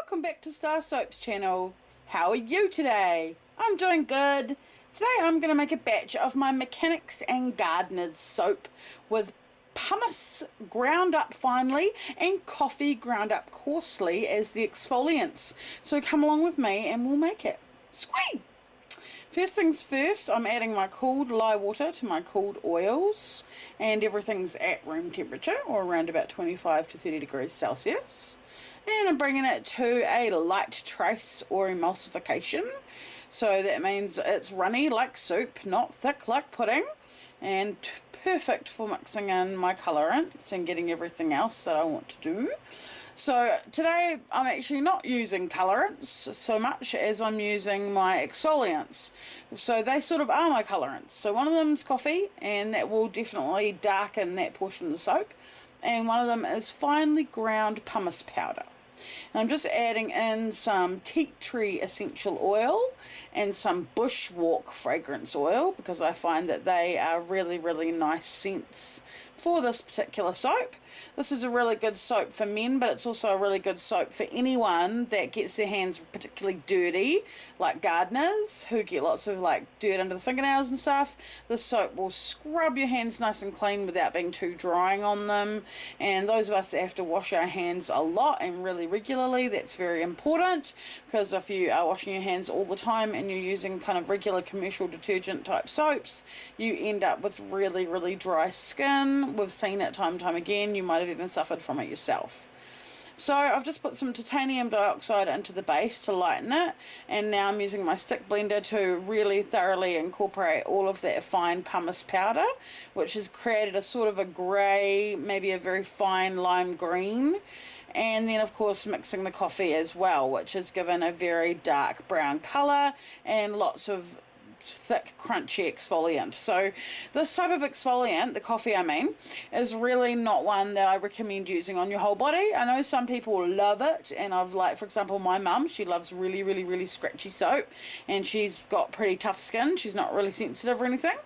welcome back to StarrSoaps channel. How are you today? I'm doing good. Today I'm going to make a batch of my Mechanics and Gardeners soap with pumice ground up finely and coffee ground up coarsely as the exfoliants. So come along with me and we'll make it. Squee! First things first, I'm adding my cooled lye water to my cooled oils, and everything's at room temperature or around about 25 to 30 degrees Celsius. And I'm bringing it to a light trace or emulsification. So that means it's runny like soup, not thick like pudding, and perfect for mixing in my colorants and getting everything else that I want to do. So today I'm actually not using colorants so much as I'm using my exfoliants. So they sort of are my colorants. So one of them is coffee, and that will definitely darken that portion of the soap. And one of them is finely ground pumice powder. And I'm just adding in some tea tree essential oil and some bushwalk fragrance oil because I find that they are really nice scents for this particular soap. This is a really good soap for men, but it's also a really good soap for anyone that gets their hands particularly dirty, like gardeners who get lots of like dirt under the fingernails and stuff. This soap will scrub your hands nice and clean without being too drying on them. And those of us that have to wash our hands a lot and really regularly, that's very important, because if you are washing your hands all the time and you're using kind of regular commercial detergent type soaps, you end up with really dry skin. We've seen it time and time again. You might have even suffered from it yourself. So I've just put some titanium dioxide into the base to lighten it, and now I'm using my stick blender to really thoroughly incorporate all of that fine pumice powder, which has created a sort of a grey, maybe a very fine lime green. And then of course mixing the coffee as well, which has given a very dark brown colour and lots of thick crunchy exfoliant. So this type of exfoliant, the coffee I mean, is really not one that I recommend using on your whole body. I know some people love it, and I've, like, for example, my mum, she loves really scratchy soap, and she's got pretty tough skin. She's not really sensitive or anything,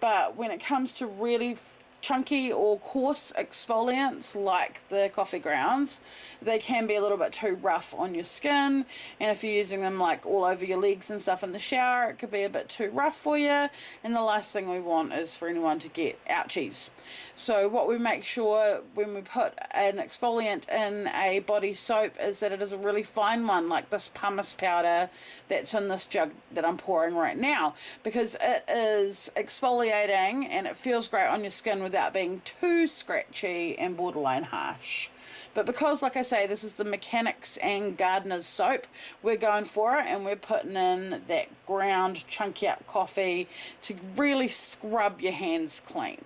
but when it comes to really chunky or coarse exfoliants like the coffee grounds, they can be a little bit too rough on your skin, and if you're using them like all over your legs and stuff in the shower, it could be a bit too rough for you, and the last thing we want is for anyone to get ouchies. So what we make sure when we put an exfoliant in a body soap is that it is a really fine one, like this pumice powder that's in this jug that I'm pouring right now, because it is exfoliating and it feels great on your skin without being too scratchy and borderline harsh. But because, like I say, this is the Mechanics and Gardeners soap, we're going for it, and we're putting in that ground chunky up coffee to really scrub your hands clean.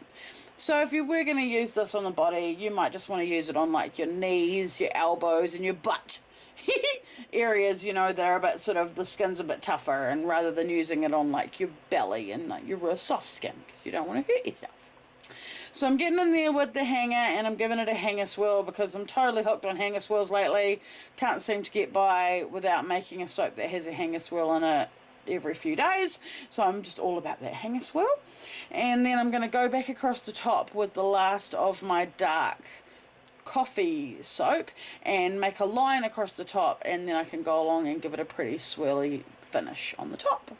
So if you were going to use this on the body, you might just want to use it on like your knees, your elbows and your butt areas, you know, that are a bit sort of, the skin's a bit tougher, and rather than using it on like your belly and like your real soft skin, because you don't want to hurt yourself. So I'm getting in there with the hanger, and I'm giving it a hanger swirl because I'm totally hooked on hanger swirls lately. Can't seem to get by without making a soap that has a hanger swirl in it every few days, so I'm just all about that hanger swirl. And then I'm going to go back across the top with the last of my dark coffee soap and make a line across the top, and then I can go along and give it a pretty swirly finish on the top.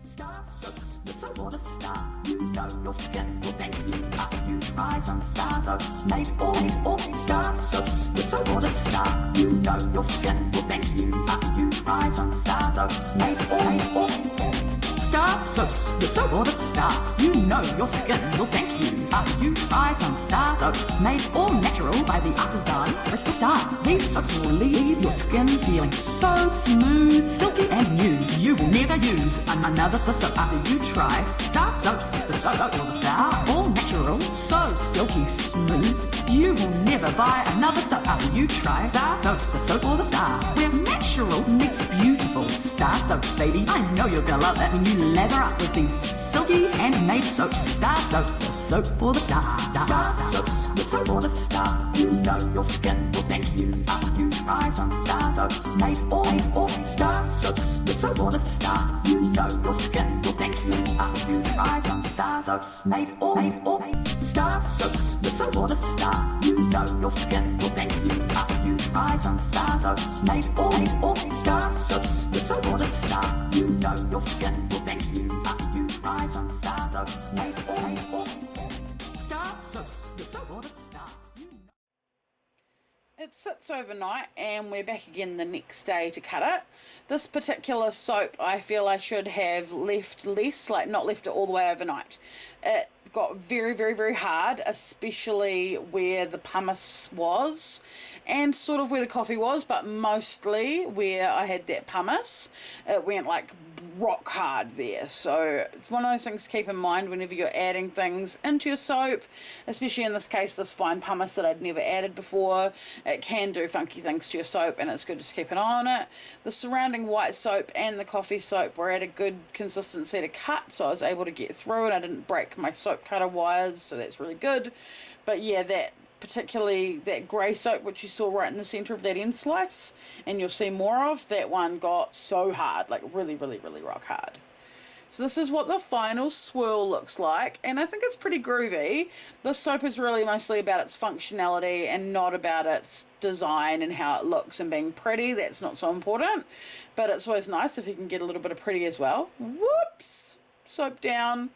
StarrSoaps, you're so what a star. You know your skin will thank you after you try some StarrSoaps made for StarrSoaps, you're so what a star. You know your skin will thank you after you try some StarrSoaps made for StarrSoaps, you're so what a star. You know your skin will thank you after you try some StarrSoaps made all natural by the artisan MissCrystalStarr. These soaps will leave your skin feeling so smooth, silky and new. You will never use another soap after you try StarrSoaps, the soap or the star. All natural, so silky smooth. You will never buy another soap after you try StarrSoaps, the soap or the star. Where natural meets beautiful. StarrSoaps, baby. I know you're gonna love it when you lather up with these silky handmade soaps. StarrSoaps, the soap for the star. StarrSoaps, the soap for the star. You know your skin will thank you after you try some StarrSoaps made for StarrSoaps, the soap for the star. You know your skin will thank you after you try some StarrSoaps made for StarrSoaps, the soap for the star. You know your skin will thank you after you try some StarrSoaps made or StarrSoaps, the soap or the star. You know your skin will thank you after you try some StarrSoaps made or StarrSoaps, the soap or the star. It sits overnight and we're back again the next day to cut it. This particular soap I feel I should have left less, like not left it all the way overnight. It got very, very, very hard, especially where the pumice was and sort of where the coffee was, but mostly where I had that pumice. It went like rock hard there. So it's one of those things to keep in mind whenever you're adding things into your soap, especially in this case this fine pumice that I'd never added before. It can do funky things to your soap and it's good to keep an eye on it. The surrounding white soap and the coffee soap were at a good consistency to cut, so I was able to get through and I didn't break my soap cutter wires, so that's really good. But yeah, particularly that grey soap which you saw right in the centre of that end slice, and you'll see more of, that one got so hard, like really, really, really rock hard. So this is what the final swirl looks like, and I think it's pretty groovy. This soap is really mostly about its functionality and not about its design and how it looks and being pretty. That's not so important, but it's always nice if you can get a little bit of pretty as well. Whoops! Soap down.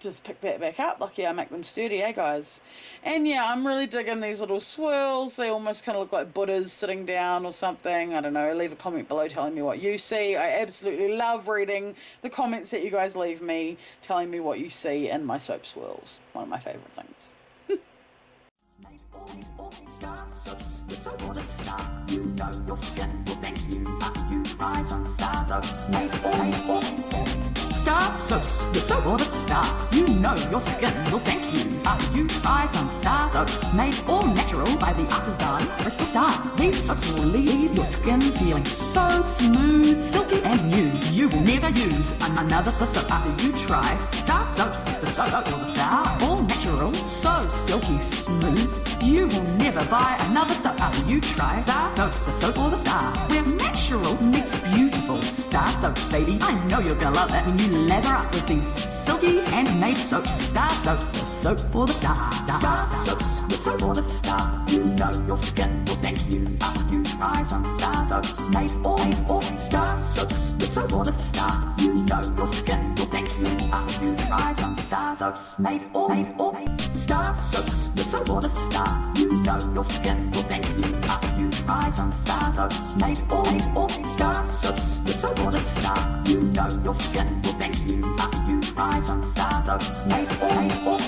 Just pick that back up. Lucky I make them sturdy, eh guys? And yeah, I'm really digging these little swirls. They almost kind of look like Buddhas sitting down or something. I don't know. Leave a comment below telling me what you see. I absolutely love reading the comments that you guys leave me telling me what you see in my soap swirls. One of my favourite things. StarrSoaps, the soap or the star. You know your skin will thank you after you try some StarrSoaps made or StarrSoaps, the soap or the star. You know your skin will thank you after you try some StarrSoaps made all natural by the artisan MissCrystalStarr. These soaps will leave your skin feeling so smooth, silky and new. You will never use another soap after you try StarrSoaps, the soap or the star. All natural, so silky smooth. You will never buy another soap after you try StarrSoaps, the soap or the star. Where natural meets beautiful. StarrSoaps, baby, I know you're gonna love it when you lather up with these silky handmade soaps. StarrSoaps, the soap or the star. StarrSoaps, the soap or the star. You know your skin will thank you after you try some StarrSoaps made or StarrSoaps, the soap or the star. You know your skin will thank you after you try some StarrSoaps made or StarrSoaps, the soap or the star. You know your skin will thank you after you try some StarrSoaps made or StarrSoaps, the soap or the star. You know your skin will thank you after you try some StarrSoaps made or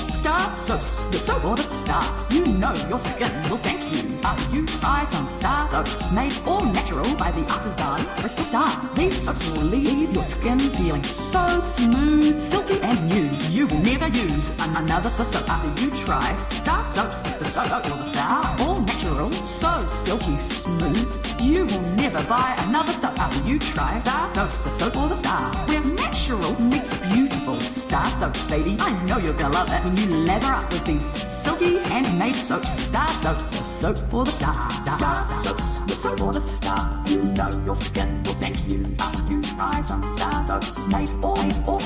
StarrSoaps, the soap or the star. You know your skin will thank you after you try some StarrSoaps made all natural by the artisan MissCrystalStarr. These soaps will leave your skin feeling so smooth, silky and new. You will never use another soap after you try StarrSoaps, the soap or the star. All natural, so silky smooth. You will never buy another soap after you try StarrSoaps, the soap or the star. Where natural meets beautiful. StarrSoaps, baby, I know you're gonna love it when you lather up with these silky handmade soaps. StarrSoaps, the soap or the star. StarrSoaps, the soap or the star. You know your skin will thank you after you try some StarrSoaps made or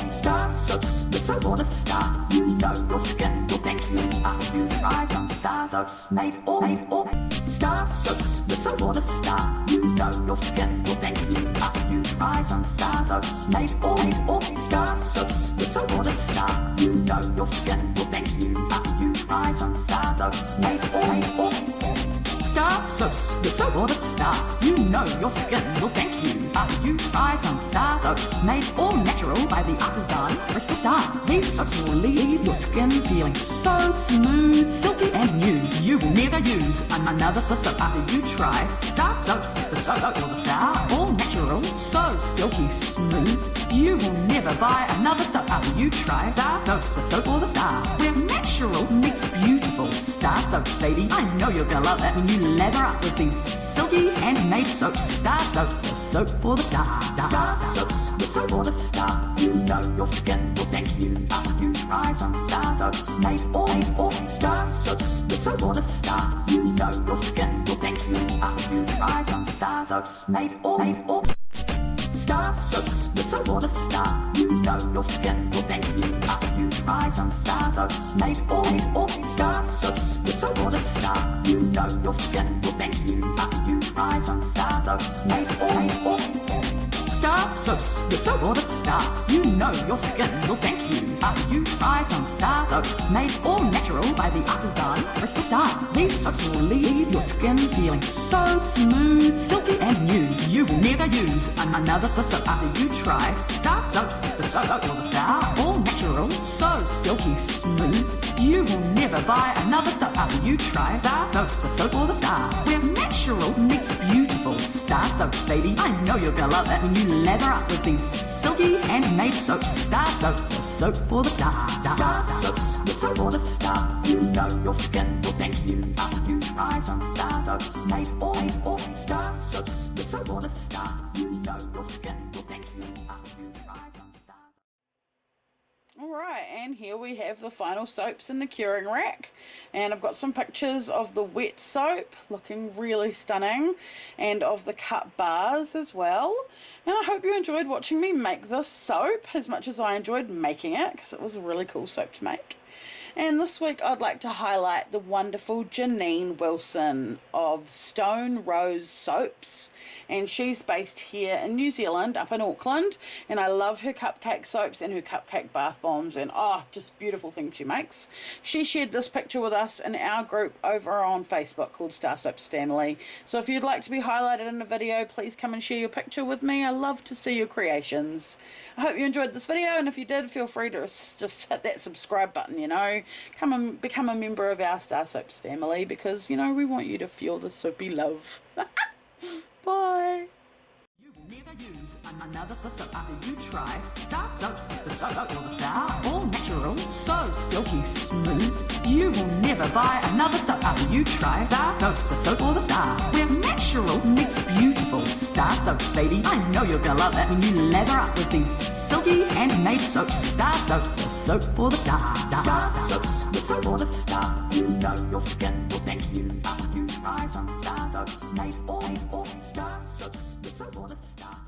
StarrSoaps, the soap or the star. You know your skin will thank you after you try some StarrSoaps made or StarrSoaps, the soap or the star. You know your skin will thank you after you try some StarrSoaps made or StarrSoaps, the soap or the star. You know your skin will thank you after you try some StarrSoaps made or StarrSoaps, the soap or the star. You know your skin will thank you after you try some StarrSoaps made all natural by the artisan MissCrystalStarr. These soaps will leave your skin feeling so smooth, silky and new. You will never use another soap after you try StarrSoaps, the soap or the star. All natural, so silky smooth. You will never buy another soap after you try StarrSoaps, the soap or the star. Where natural meets beautiful. StarrSoaps, baby, I know you're gonna love it when you lather up with these silky handmade soaps. StarrSoaps, the soap or the star. StarrSoaps, the soap or the star. You know your skin will thank you after you try some StarrSoaps made or StarrSoaps, the soap or the star. You know your skin will thank you after you try some StarrSoaps made or StarrSoaps, the soap or the star. You know your skin will thank you after you try some StarrSoaps made or StarrSoaps. star. You know your skin will thank you after you try some StarrSoaps made or StarrSoaps, you're so what a star. You know your skin will thank you after you try some StarrSoaps made all natural by the artisan MissCrystalStarr. These soaps will leave your skin feeling so smooth, silky and new. You will never use another soap after you try StarrSoaps, the soap or the star. All natural, so silky smooth. You will never buy another soap after you try StarrSoaps, the soap or the star. Where natural meets beautiful. StarrSoaps, baby, I know you're gonna love it when you lather up with these silky handmade soaps. StarrSoaps, the soap for the star. StarrSoaps, the soap for the star. You know your skin will thank you after you try some StarrSoaps made or StarrSoaps, the soap for the star. You know your skin will thank you after you try some StarrSoaps. Alright, and here we have the final soaps in the curing rack, and I've got some pictures of the wet soap looking really stunning and of the cut bars as well, and I hope you enjoyed watching me make this soap as much as I enjoyed making it, because it was a really cool soap to make. And this week I'd like to highlight the wonderful Janine Wilson of Stone Rose Soaps, and she's based here in New Zealand, up in Auckland, and I love her cupcake soaps and her cupcake bath bombs, and just beautiful things she makes. She shared this picture with us in our group over on Facebook called StarrSoapy Family, so if you'd like to be highlighted in a video, please come and share your picture with me. I love to see your creations. I hope you enjoyed this video, and if you did, feel free to just hit that subscribe button, come and become a member of our StarrSoapy family, because we want you to feel the soapy love. Bye. You will never use another soap after you try StarrSoaps, the soap or the star. All natural, so silky smooth. You will never buy another soap after you try StarrSoaps, the soap or the star. Where natural meets beautiful. StarrSoaps, baby, I know you're gonna love it when you lather up with these silky handmade soaps. StarrSoaps, the soap or the star. StarrSoaps, the soap or the star. You know your skin will thank you after you try some StarrSoaps made or StarrSoaps, the soap or the star.